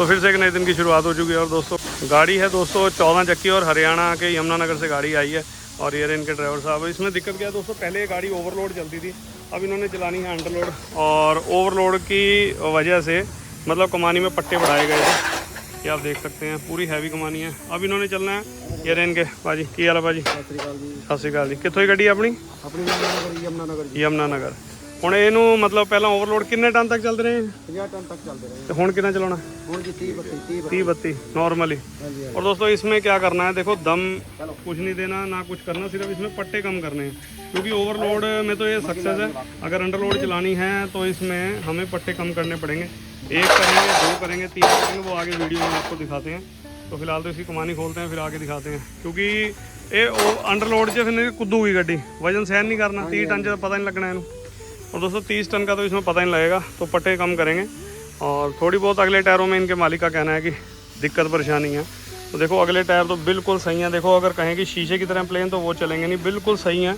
दोस्तों फिर से एक नए दिन की शुरुआत हो चुकी है। और दोस्तों गाड़ी है दोस्तों 14 चक्की और हरियाणा के यमुनानगर से गाड़ी आई है और ये इनके ड्राइवर साहब। इसमें दिक्कत क्या है दोस्तों, पहले ये गाड़ी ओवरलोड चलती थी, अब इन्होंने चलानी है अंडरलोड। और ओवरलोड की वजह से मतलब कमानी में पट्टे बढ़ाए गए थे, ये आप देख सकते हैं पूरी हैवी कमानी है। अब इन्होंने चलना है ये इनके भाजी की हाल है भाजी। सत श्रीकाल जी। कितों गड्डी अपनी यमुनानगर। ਹੁਣ ਇਹਨੂੰ मतलब पहला ओवरलोड कितने टन तक चलते रहे? 50 टन तक चलते रहे। तो हुण कितना चलाना? 30-32 नॉर्मली। और दोस्तों इसमें क्या करना है, देखो दम कुछ नहीं देना ना कुछ करना, सिर्फ इसमें पट्टे कम करने हैं, क्योंकि ओवरलोड में तो ये सक्सेस है। अगर अंडरलोड चलानी है तो इसमें हमें पट्टे कम करने पड़ेंगे। 1 करेंगे, 2 करेंगे, 3 करेंगे, वो आगे वीडियो में आपको दिखाते हैं। तो फिलहाल तो इसकी कमानी खोलते हैं, फिर आगे दिखाते हैं, क्योंकि ये अंडरलोड से फिर कुद्दूगी गड्डी, वजन सहन नहीं करना। 30 टन से पता नहीं लगना है। और दोस्तों 30 टन का तो इसमें पता नहीं लगेगा, तो पट्टे कम करेंगे। और थोड़ी बहुत अगले टायरों में इनके मालिक का कहना है कि दिक्कत परेशानी है। तो देखो अगले टायर तो बिल्कुल सही है। देखो अगर कहें कि शीशे की तरह प्लेन तो वो चलेंगे नहीं, बिल्कुल सही है।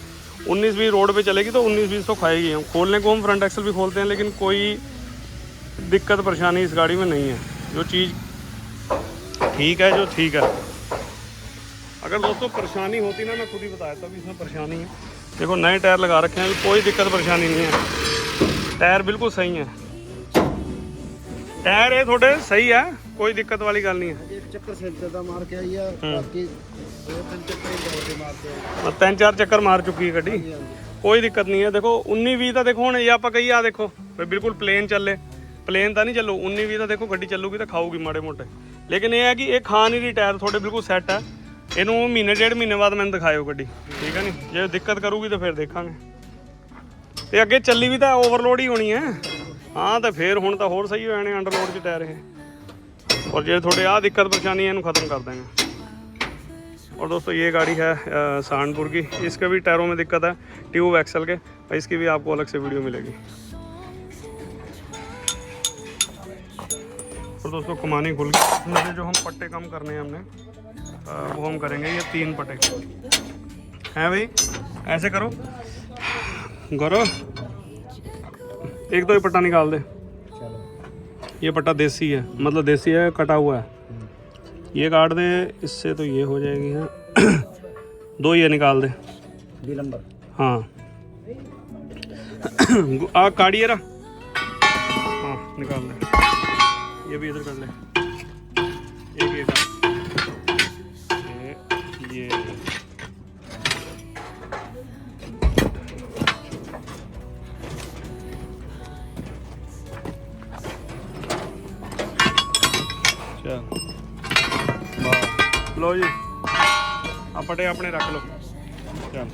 19-20 रोड पे चलेगी तो 19-20 तो खाएगी। खोलने को हम फ्रंट एक्सल भी खोलते हैं, लेकिन कोई दिक्कत परेशानी इस गाड़ी में नहीं है। जो चीज़ ठीक है, जो ठीक है। अगर दोस्तों परेशानी होती ना, मैं खुद ही बताया तभी इसमें परेशानी है। देखो नए टायर लगा रखे हैं, कोई दिक्कत परेशानी नहीं है। टायर बिल्कुल सही है, टायर ये थोड़े सही है, कोई दिक्कत वाली गल नहीं है। एक चक्कर से ज्यादा मार के आई है, बाकी 2-3 चक्कर मार के 3-4 चक्कर मार चुकी है गड्डी, कोई दिक्कत नहीं है। देखो 19-20 तो देखो हुण आप कही आ देखो बिल्कुल प्लेन चले, प्लेन तो नहीं चलो। 19-20 तो देखो गड्डी चलूगी तो खाऊगी माड़े मोटे, लेकिन ये है कि ये खा नहीं रही। टायर थोड़े बिल्कुल सैट है। ਇਹਨੂੰ ਮਹੀਨੇ ਡੇਢ ਮਹੀਨੇ ਬਾਅਦ ਮੈਨੂੰ ਦਿਖਾਇਓ ਗੱਡੀ, ਠੀਕ ਹੈ ਨਹੀਂ। ਜੇ ਦਿੱਕਤ ਕਰੂਗੀ ਤਾਂ ਫਿਰ ਦੇਖਾਂਗੇ। ਤੇ ਅੱਗੇ ਚੱਲੀ ਵੀ ਤਾਂ ਓਵਰਲੋਡ ਹੀ ਹੋਣੀ ਹੈ। ਹਾਂ ਤਾਂ ਫਿਰ ਹੁਣ ਤਾਂ ਹੋਰ ਸਹੀ ਹੋ ਜਾਣੇ ਅੰਡਰਲੋਡ 'ਚ ਟਾਇਰ ਇਹ। और ਜੇ थोड़े आ दिक्कत परेशानी है, इन्हें ख़त्म कर देंगे। और दोस्तों ये गाड़ी है सहारनपुर की, इसके भी टायरों में दिक्कत है, ट्यूब एक्सल के, इसकी भी आपको अलग से वीडियो मिलेगी। और दोस्तों कमानी खुल गई। मुझे जो हम पट्टे कम करने हैं हमने वो हम करेंगे। ये 3 पट्टे हैं भाई, ऐसे करो गौरव, एक तो ये पट्टा निकाल दे। ये पट्टा देसी है, मतलब देसी है, कटा हुआ है। ये काट दे, इससे तो ये हो जाएगी है। 2 ये निकाल दे, नंबर। हाँ काटिए रहा, हाँ निकाल दे। ये भी इधर कर ले, एक ये कर, ये लो जी, आप पटे अपने रख लो। चल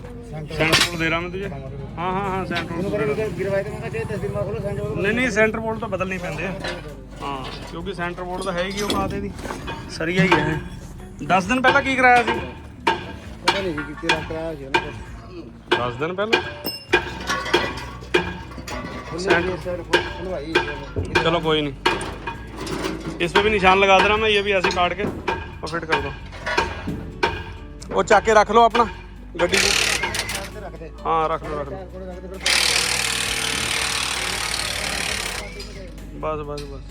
सेंटर बोल्ट दे रहा मैं तुझे। हाँ हाँ हाँ सेंटर नहीं सेंटर बोल्ट तो बदलने पैंदे। हाँ क्योंकि सेंटर बोल्ट तो है ही वो बात है, सरिया ही है। 10 दिन पहला की कराया सी? 10 दिन पहले। चलो कोई नहीं, इस पे भी निशान लगा देना मैं, ये भी ऐसे काट के और फिट कर दो। वो चाके रख लो अपना गड्डी को। हाँ रख लो बस बस बस।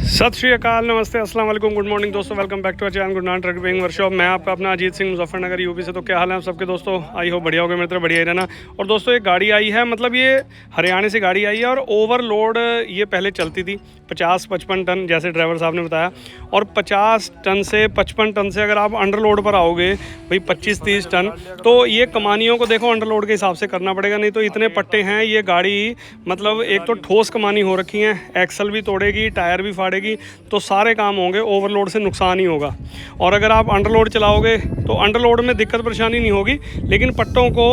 सत श्री अकाल, नमस्ते, अस्सलाम वालेकुम, गुड मॉर्निंग दोस्तों। Welcome back to our channel good night truck repairing workshop. मैं आपका अपना अजीत सिंह मुजफ्फरनगर यूपी से। तो क्या हाल है आप सबके दोस्तों? आई हो बढ़िया हो गए, मेरे तरफ बढ़िया ही रहना। और दोस्तों एक गाड़ी आई है, मतलब ये हरियाणा से गाड़ी आई है और ओवरलोड ये पहले चलती थी 50-55 टन जैसे ड्राइवर साहब ने बताया। और 50 टन से 55 टन से अगर आप अंडरलोड पर आओगे भाई 25-30 टन, तो ये कमानियों को देखो अंडरलोड के हिसाब से करना पड़ेगा, नहीं तो इतने पट्टे हैं। ये गाड़ी मतलब एक तो ठोस कमानी हो रखी है, एक्सल भी तोड़ेगी, टायर भी फाड़ेगी, तो सारे काम होंगे, ओवरलोड से नुकसान ही होगा। और अगर आप अंडरलोड चलाओगे तो अंडरलोड में दिक्कत परेशानी नहीं होगी, लेकिन पट्टों को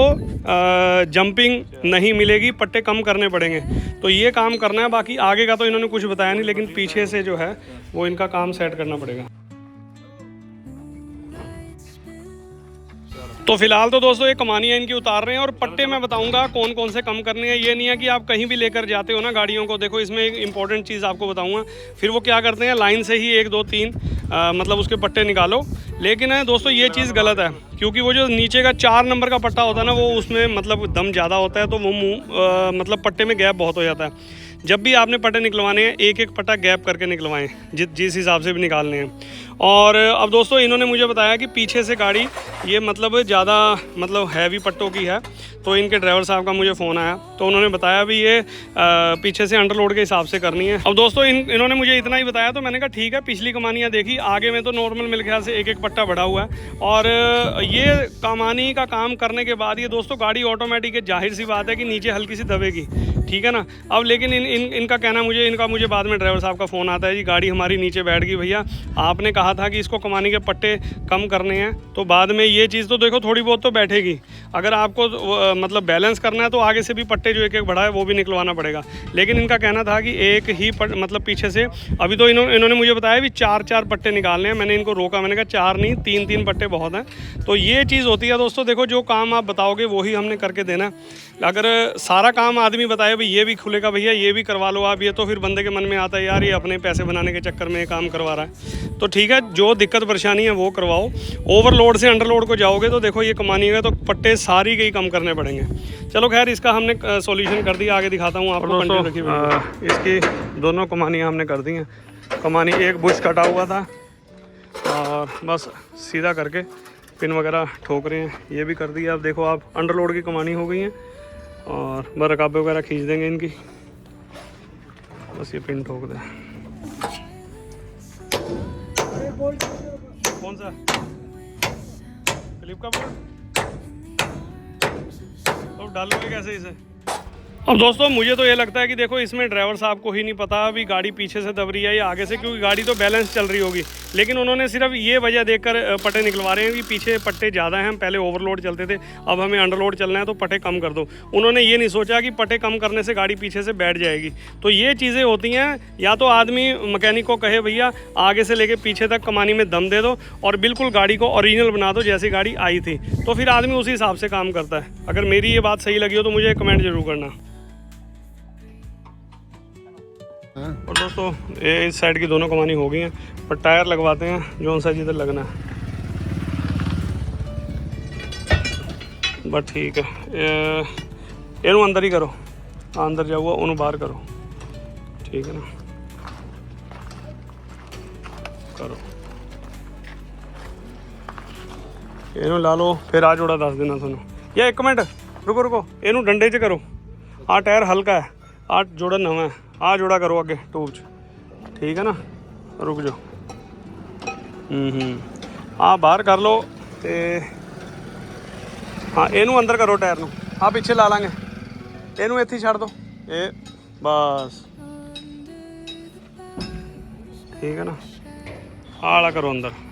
जंपिंग नहीं मिलेगी, पट्टे कम करने पड़ेंगे। तो ये काम करना है। बाकी आगे का तो इन्होंने कुछ बताया नहीं, लेकिन पीछे से जो है वो इनका काम सेट करना पड़ेगा। तो फिलहाल तो दोस्तों ये कमानियाँ इनकी उतार रहे हैं और पट्टे मैं बताऊंगा कौन कौन से कम करने हैं। ये नहीं है कि आप कहीं भी लेकर जाते हो ना गाड़ियों को, देखो इसमें एक इंपॉर्टेंट चीज़ आपको बताऊंगा। फिर वो क्या करते हैं, लाइन से ही 1 2 3 मतलब उसके पट्टे निकालो। लेकिन दोस्तों ये चीज़ गलत है, क्योंकि वो जो नीचे का 4 नंबर का पट्टा होता है ना, वो उसमें मतलब दम ज़्यादा होता है, तो वो मतलब पट्टे में गैप बहुत हो जाता है। जब भी आपने पट्टे निकलवाने हैं एक एक पट्टा गैप करके निकलवाएं, जिस हिसाब से भी निकालने हैं। और अब दोस्तों इन्होंने मुझे बताया कि पीछे से गाड़ी ये मतलब ज़्यादा मतलब हैवी पट्टों की है, तो इनके ड्राइवर साहब का मुझे फ़ोन आया तो उन्होंने बताया भी ये पीछे से अंडरलोड के हिसाब से करनी है। अब दोस्तों इन्होंने मुझे इतना ही बताया, तो मैंने कहा ठीक है, पिछली कमानियाँ देखी, आगे में तो नॉर्मल मेरे ख्याल से एक एक पट्टा बढ़ा हुआ है। और ये कमानी का काम करने के बाद ये दोस्तों गाड़ी ऑटोमेटिक है, जाहिर सी बात है कि नीचे हल्की सी दबेगी, ठीक है ना। अब लेकिन इनका कहना मुझे बाद में ड्राइवर साहब का फ़ोन आता है, जी गाड़ी हमारी नीचे बैठ गई भैया, आपने कहा था कि इसको कमानी के पट्टे कम करने हैं, तो बाद में ये चीज़ तो देखो थोड़ी बहुत तो बैठेगी। अगर आपको मतलब बैलेंस करना है तो आगे से भी पट्टे जो एक एक बढ़ा है वो भी निकलवाना पड़ेगा। लेकिन इनका कहना था कि एक ही मतलब पीछे से अभी तो इन्होंने मुझे बताया भी 4-4 पट्टे निकालने हैं। मैंने इनको रोका, मैंने कहा 4 नहीं 3-3 पट्टे बहुत हैं। तो ये चीज़ होती है दोस्तों, देखो जो काम आप बताओगे वही हमने करके देना है। अगर सारा काम आदमी बताए भाई ये भी खुलेगा भैया, ये भी करवा लो आप, ये तो फिर बंदे के मन में आता है यार ये अपने पैसे बनाने के चक्कर में ये काम करवा रहा है। तो ठीक है, जो दिक्कत परेशानी है वो करवाओ। ओवरलोड से अंडरलोड को जाओगे तो देखो ये कमानी है तो पट्टे सारी के ही कम करने पड़ेंगे। चलो खैर, इसका हमने सॉल्यूशन कर दिया, आगे दिखाता हूँ आपको। इसकी दोनों कमानियाँ हमने कर दी हैं। कमानी एक बुश कटा हुआ था और बस सीधा करके पिन वगैरह ठोक रहे हैं, ये भी कर दिया। अब देखो आप अंडरलोड की कमानी हो गई है और बरकाबे वगैरह खींच देंगे इनकी, बस ये पिन ठोक दें। कौन सा क्लिप का बोर्ड, तो डालोगे कैसे इसे? अब दोस्तों मुझे तो ये लगता है कि देखो इसमें ड्राइवर साहब को ही नहीं पता अभी गाड़ी पीछे से दब रही है या आगे से, क्योंकि गाड़ी तो बैलेंस चल रही होगी। लेकिन उन्होंने सिर्फ ये वजह देखकर पट्टे निकलवा रहे हैं कि पीछे पट्टे ज़्यादा हैं, पहले ओवरलोड चलते थे, अब हमें अंडरलोड चलना है तो पट्टे कम कर दो। उन्होंने ये नहीं सोचा कि पट्टे कम करने से गाड़ी पीछे से बैठ जाएगी। तो ये चीज़ें होती हैं, या तो आदमी मैकेनिक को कहे भैया आगे से लेके पीछे तक कमानी में दम दे दो और बिल्कुल गाड़ी को ओरिजिनल बना दो जैसी गाड़ी आई थी, तो फिर आदमी उसी हिसाब से काम करता है। अगर मेरी ये बात सही लगी हो तो मुझे कमेंट जरूर करना। और दोस्तों ये इस साइड की दोनों कमानी हो गई हैं, पर टायर लगवाते हैं जो सा जिधर लगना है। बस ठीक है, इनू अंदर ही करो, अंदर जाओ उन्होंने बाहर करो, ठीक है ना, करो इनू ला लो, फिर आ जोड़ा दस देना थानू। या एक मिनट रुको, इनू डंडे च करो। आ टायर हल्का है, आ जोड़ा नवा है, आ जोड़ा करो अगे टूब च, ठीक है ना, रुक जाओ। हाँ बाहर कर लो ते हाँ इनू अंदर करो टायर नू, हाँ पिछे ला लांगे, इनू इत्थे छड़ दो, ये बस ठीक है ना, आला करो अंदर।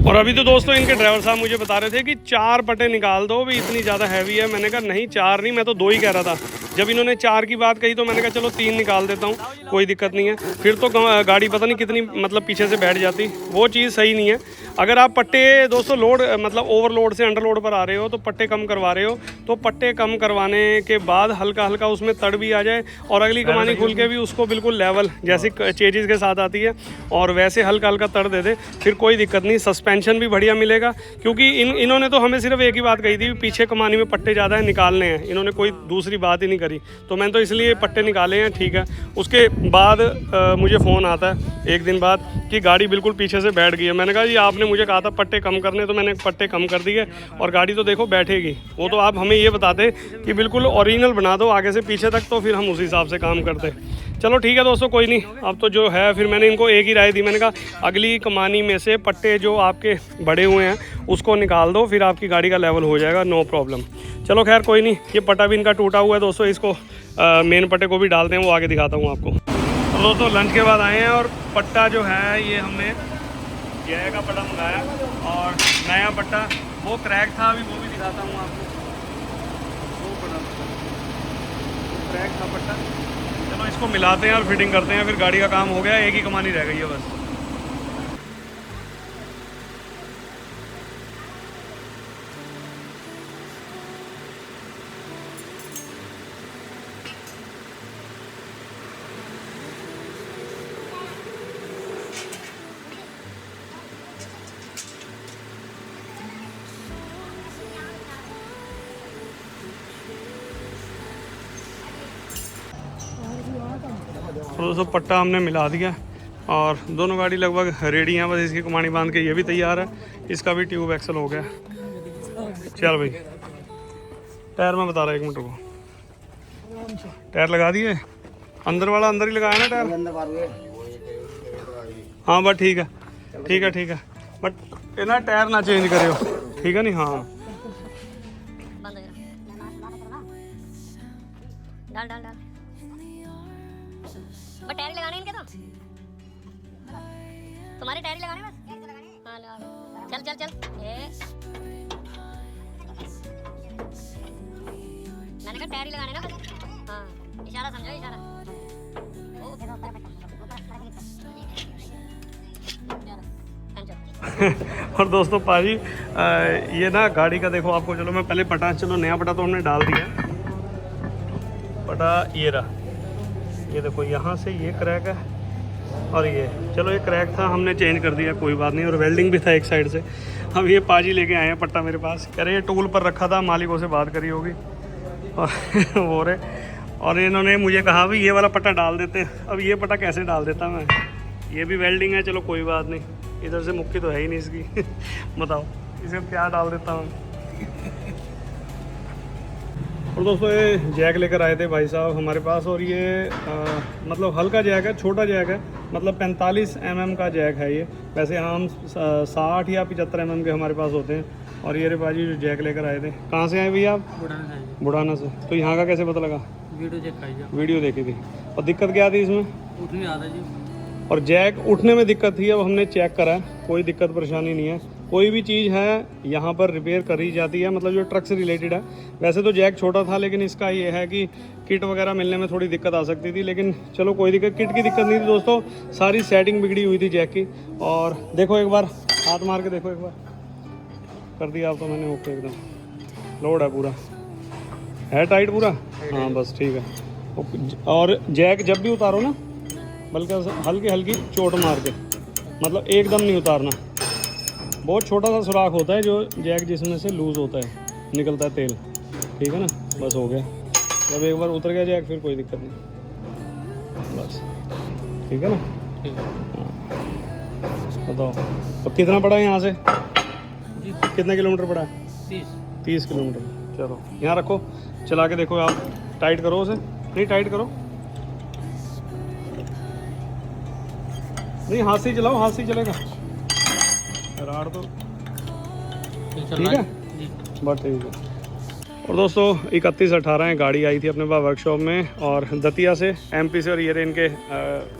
और अभी तो दोस्तों इनके ड्राइवर साहब मुझे बता रहे थे कि 4 पट्टे निकाल दो, भी इतनी ज़्यादा हैवी है। मैंने कहा नहीं 4 नहीं, मैं तो 2 ही कह रहा था। जब इन्होंने 4 की बात कही तो मैंने कहा चलो 3 निकाल देता हूँ, कोई दिक्कत नहीं है। फिर तो गाड़ी पता नहीं कितनी मतलब पीछे से बैठ जाती, वो चीज़ सही नहीं है। अगर आप पट्टे दोस्तों लोड मतलब ओवरलोड से अंडरलोड पर आ रहे हो तो पट्टे कम करवा रहे हो, तो पट्टे कम करवाने के बाद हल्का हल्का उसमें तड़ भी आ जाए और अगली कमानी खुल के भी उसको बिल्कुल लेवल जैसी चेजिस के साथ आती है और वैसे हल्का हल्का तड़ दे दे, फिर कोई दिक्कत नहीं, सस्पेंशन भी बढ़िया मिलेगा। क्योंकि इन्होंने तो हमें सिर्फ एक ही बात कही थी, पीछे कमानी में पट्टे ज़्यादा है निकालने हैं, इन्होंने कोई दूसरी बात ही नहीं करी। तो मैंने तो इसलिए पट्टे निकाले हैं, ठीक है। उसके बाद मुझे फ़ोन आता है एक दिन बाद कि गाड़ी बिल्कुल पीछे से बैठ गई है। मैंने कहा जी आपने मुझे कहा था पट्टे कम करने, तो मैंने पट्टे कम कर दिए और गाड़ी तो देखो बैठेगी। वो तो आप हमें ये बताते कि बिल्कुल ओरिजिनल बना दो आगे से पीछे तक, तो फिर हम उस हिसाब से काम करते। चलो ठीक है दोस्तों, कोई नहीं, अब तो जो है फिर मैंने इनको एक ही राय दी, मैंने कहा अगली कमानी में से पट्टे जो आपके बड़े हुए हैं उसको निकाल दो, फिर आपकी गाड़ी का लेवल हो जाएगा, नो प्रॉब्लम। चलो खैर कोई नहीं, ये पट्टा भी इनका टूटा हुआ है दोस्तों, इसको मेन पट्टे को भी डालते हैं, वो आगे दिखाता हूँ आपको। तो दोस्तों लंच के बाद आए हैं और पट्टा जो है ये हमने जय का पट्टा मंगाया और नया पट्टा वो क्रैक था, अभी वो भी दिखाता हूँ आपको। वो पट्टा क्रैक था पट्टा, चलो इसको मिलाते हैं और फिटिंग करते हैं, फिर गाड़ी का काम हो गया, एक ही कमानी रह गई है बस। और दोस्तों पट्टा हमने मिला दिया और दोनों गाड़ी लगभग रेडी हैं, बस इसकी कमानी बांध के ये भी तैयार है, इसका भी ट्यूब एक्सल हो गया। चल भाई टायर मैं बता रहा एक मिनट को, टायर लगा दिए, अंदर वाला अंदर ही लगाया ना टायर। हाँ बस ठीक है ठीक है ठीक है, बट ना टायर ना चेंज करियो, ठीक है नहीं। हाँ डाल डाल डाल बस टायर लगाने इनके, तो तुम्हारे टायर लगाने बस। हाँ लगा, चल चल चल। मैंने कहा टायर ही लगाने ना बस। हाँ इशारा समझो, इशारा। और दोस्तों पाजी ये ना गाड़ी का देखो आपको, चलो मैं पहले पटा, चलो नया पटा तो हमने डाल दिया, पटा ये रहा, ये देखो यहाँ से ये क्रैक है और ये, चलो ये क्रैक था हमने चेंज कर दिया, कोई बात नहीं। और वेल्डिंग भी था एक साइड से। अब ये पाजी लेके आए हैं पट्टा मेरे पास, कह रहे ये टूल पर रखा था, मालिकों से बात करी होगी और वो रहे, और इन्होंने मुझे कहा भाई ये वाला पट्टा डाल देते। अब ये पट्टा कैसे डाल देता मैं, ये भी वेल्डिंग है, चलो कोई बात नहीं, इधर से मुक्की तो है ही नहीं इसकी बताओ इसे क्या डाल देता हूँ। और दोस्तों ये जैक लेकर आए थे भाई साहब हमारे पास, और ये मतलब हल्का जैक है, छोटा जैक है, मतलब 45 mm का जैक है ये। वैसे हम 60 या 75 mm के हमारे पास होते हैं। और ये रे बाजी जो जैक लेकर आए थे, कहाँ से आए भैया आप? बुढ़ाना से। तो यहाँ का कैसे पता लगा? वीडियो देखी थी। और दिक्कत क्या थी इसमें? उठने आता जी, और जैक उठने में दिक्कत थी। अब हमने चेक करा, कोई दिक्कत परेशानी नहीं है। कोई भी चीज़ है यहाँ पर रिपेयर करी जाती है, मतलब जो ट्रक से रिलेटेड है। वैसे तो जैक छोटा था, लेकिन इसका ये है कि किट वगैरह मिलने में थोड़ी दिक्कत आ सकती थी, लेकिन चलो कोई दिक्कत, किट की दिक्कत नहीं थी दोस्तों, सारी सेटिंग बिगड़ी हुई थी जैक की। और देखो एक बार हाथ मार के देखो, एक बार कर दिया आप तो मैंने, ओके एकदम लोड है, पूरा है टाइट पूरा। हाँ बस ठीक है। और जैक जब भी उतारो ना, बल्कि हल्की हल्की चोट मार के, मतलब एकदम नहीं उतारना। बहुत छोटा सा सुराख होता है जो जैक जिसमें से लूज़ होता है, निकलता है तेल, ठीक है ना। बस हो गया, जब एक बार उतर गया जैक फिर कोई दिक्कत नहीं, बस ठीक है ना। हाँ बताओ तो कितना पड़ा है यहाँ से? कितने किलोमीटर पड़ा है? 30 किलोमीटर। चलो यहाँ रखो, चला के देखो आप, टाइट करो उसे, नहीं टाइट करो, नहीं हाथ से ही चलाओ, हाथ से ही चलेगा राड तो, ठीक है बस ठीक है। और दोस्तों 31/18 गाड़ी आई थी अपने पास वर्कशॉप में, और दतिया से, MP से, और ये इनके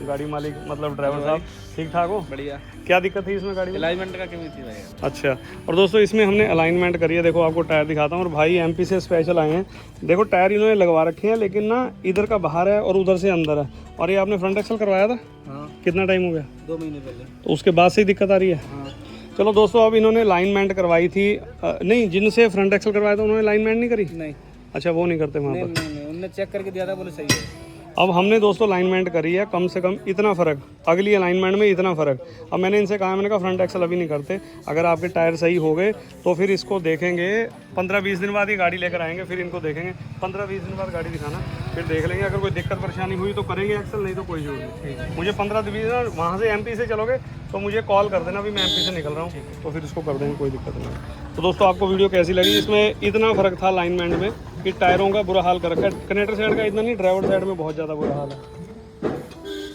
गाड़ी मालिक मतलब ड्राइवर साहब ठीक ठाक हो? बढ़िया। क्या दिक्कत थी इसमें गाड़ी में? अलाइनमेंट का कमी थी भाई। अच्छा, और दोस्तों इसमें हमने अलाइनमेंट करी है, देखो आपको टायर दिखाता हूँ। और भाई MP से स्पेशल आए हैं, देखो टायर इन्होंने लगवा रखे हैं, लेकिन ना इधर का बाहर है और उधर से अंदर है। और ये आपने फ्रंट एक्सल करवाया था? हाँ। कितना टाइम हो गया? 2 महीने पहले। तो उसके बाद से ही दिक्कत आ रही है? हाँ। चलो दोस्तों, अब इन्होंने लाइनमेंट करवाई थी, नहीं जिनसे फ्रंट एक्सल करवाया था उन्होंने लाइनमेंट नहीं करी? नहीं। अच्छा वो नहीं करते वहाँ पर? नहीं, उन्होंने चेक करके दिया था, बोले सही है। अब हमने दोस्तों लाइनमेंट करी है, कम से कम इतना फ़र्क, अगली अलाइनमेंट में इतना फ़र्क। अब मैंने इनसे कहा, मैंने कहा फ्रंट एक्सल अभी नहीं करते, अगर आपके टायर सही हो गए तो फिर इसको देखेंगे, 15-20 दिन बाद ये गाड़ी लेकर आएंगे, फिर इनको देखेंगे। 15-20 दिन बाद गाड़ी दिखाना, फिर देख लेंगे, अगर कोई दिक्कत परेशानी हुई तो करेंगे एक्सल, नहीं तो कोई जरूरत नहीं। मुझे 15-20 दिन वहाँ से MP से चलोगे तो मुझे कॉल कर देना, अभी मैं MP से निकल रहा हूँ, तो फिर इसको कर देंगे, कोई दिक्कत नहीं। तो दोस्तों आपको वीडियो कैसी लगी? इसमें इतना फ़र्क था लाइनमेंट में कि टायरों का बुरा हाल कर रखा है। कनेक्टर साइड का इतना नहीं, ड्राइवर साइड में बहुत ज़्यादा बुरा हाल है।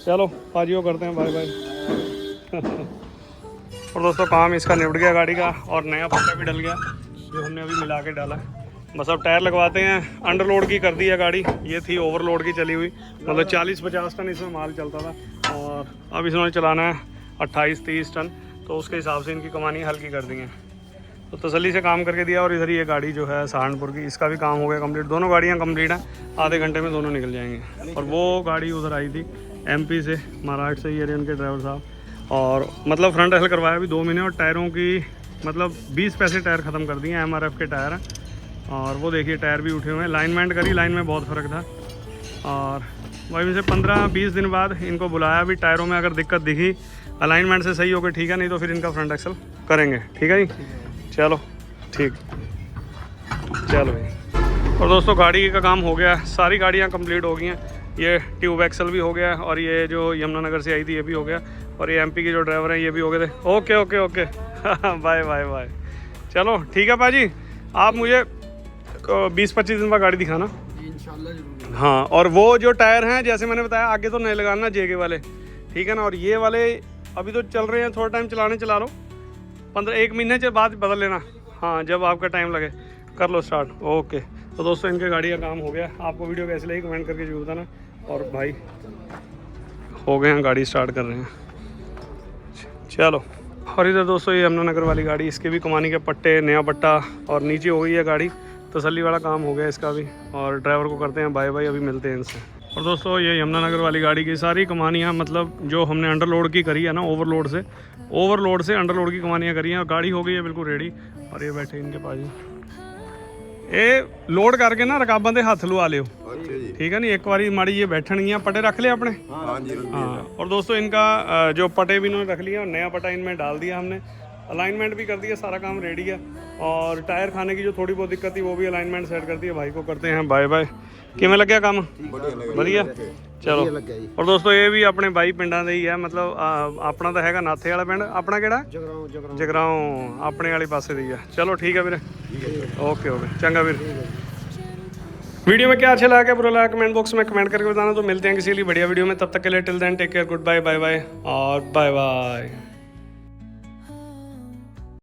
चलो पाजियो करते हैं, बाय बाय। और दोस्तों काम इसका निपट गया गाड़ी का, और नया पट्टा भी डल गया जो हमने अभी मिला के डाला है। बस अब टायर लगवाते हैं। अंडरलोड की कर दी है गाड़ी, ये थी ओवरलोड की चली हुई, मतलब 40-50 टन इसमें माल चलता था, और अब इसमें चलाना है 28-30 टन, तो उसके हिसाब से इनकी कमानी हल्की कर दी है। तो तसल्ली से काम करके दिया। और इधर ये गाड़ी जो है सहारनपुर की, इसका भी काम हो गया कंप्लीट, दोनों गाड़ियाँ कंप्लीट हैं, आधे घंटे में दोनों निकल जाएंगे। और वो गाड़ी उधर आई थी MP से, महाराष्ट्र से, ये रहे उनके ड्राइवर साहब, और मतलब फ्रंट एक्सल करवाया अभी 2 महीने, और टायरों की मतलब 20 पैसे टायर ख़त्म कर दिए, MRF के टायर हैं। और वो देखिए टायर भी उठे हुए हैं, लाइनमेंट करी, लाइन में बहुत फ़र्क था। और वहीं से 15-20 दिन बाद इनको बुलाया, अभी टायरों में अगर दिक्कत दिखी, अलाइनमेंट से सही हो गए ठीक है, नहीं तो फिर इनका फ्रंट एक्सल करेंगे, ठीक है जी। चलो ठीक, चलो भाई। और दोस्तों गाड़ी का काम हो गया, सारी गाड़ियाँ कंप्लीट हो गई हैं। ये ट्यूब एक्सल भी हो गया और ये जो यमुनानगर से आई थी ये भी हो गया और ये एमपी के जो ड्राइवर हैं ये भी हो गए थे। Okay okay okay bye bye bye. चलो ठीक है पाजी, आप मुझे 20-25 दिन बाद गाड़ी दिखाना इंशाल्लाह जरूर। हाँ। और वो जो टायर हैं जैसे मैंने बताया आगे तो नहीं लगाना जेके वाले, ठीक है ना। और ये वाले अभी तो चल रहे हैं, थोड़ा टाइम चला लो, 1 महीने के बाद बदल लेना। हाँ जब आपका टाइम लगे कर लो स्टार्ट। ओके तो दोस्तों इनके गाड़ी का काम हो गया। आपको वीडियो कैसी लगी कमेंट करके जरूर बताना। और भाई हो गए हैं, गाड़ी स्टार्ट कर रहे हैं। चलो। और इधर दोस्तों ये यमुनानगर वाली गाड़ी, इसके भी कमानी के पट्टे, नया पट्टा और नीचे हो गई है गाड़ी, तसल्ली वाला काम हो गया इसका भी। और ड्राइवर को करते हैं बाय बाय, अभी मिलते हैं इनसे। और दोस्तों ये यमुनानगर वाली गाड़ी की सारी कमानियाँ, मतलब जो हमने अंडरलोड की करी है ना, ओवरलोड से अंडरलोड की कमानियाँ करी हैं और गाड़ी हो गई है बिल्कुल रेडी। और ये बैठे इनके पास ये लोड करके ना रकाबा दे हाथ लुआ लियो, ठीक है नहीं। एक बारी माड़ी ये बैठनगियाँ, पटे रख ले अपने। हाँ। और दोस्तों इनका जो पटे भी इन्होंने रख लिया और नया पटा इनमें डाल दिया हमने, अलाइनमेंट भी कर दिया, सारा काम रेडी है। और टायर खाने की जो थोड़ी बहुत दिक्कत थी वो भी अलाइनमेंट सेट कर दिया। भाई को करते हैं बाय बाय। किमें लग्या काम? बढ़िया। चलो। और दोस्तों ये भी अपने बाई पिंडां दे ही है, मतलब अपना तो हैगा नाथे वाला पिंड, अपना केड़ा? जगराओं, अपने वाले पासे दी है। चलो ठीक है वीरे, ओके ओके चंगा वीर। वीडियो में क्या अच्छा लगा, क्या बुरा लगा, कमेंट बॉक्स में कमेंट करके बताना। तो मिलते हैं किसी लिए बढ़िया वीडियो में, तब तक के लिए till then take care, goodbye, bye bye और बाय बाय।